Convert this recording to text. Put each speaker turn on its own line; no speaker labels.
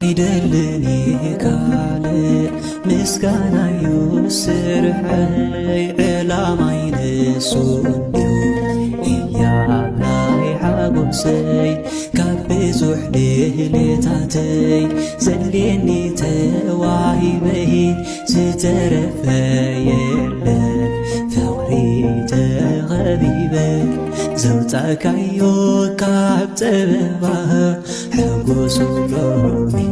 ይደልኒ ካልእ ምስጋና ይውስርሐይ ዕላማይ ንሱ እንድዩ እያብላይ ሓጎሰይ ካብ ብዙሕ ድሌታተይ ዘድልየኒ ተዋሂበይ ዝተረፈ የለን ፍቕሪ ተኸቢበ ዘውፃእካዮ ካብ ፀበባ ሕጉስ ሎሚ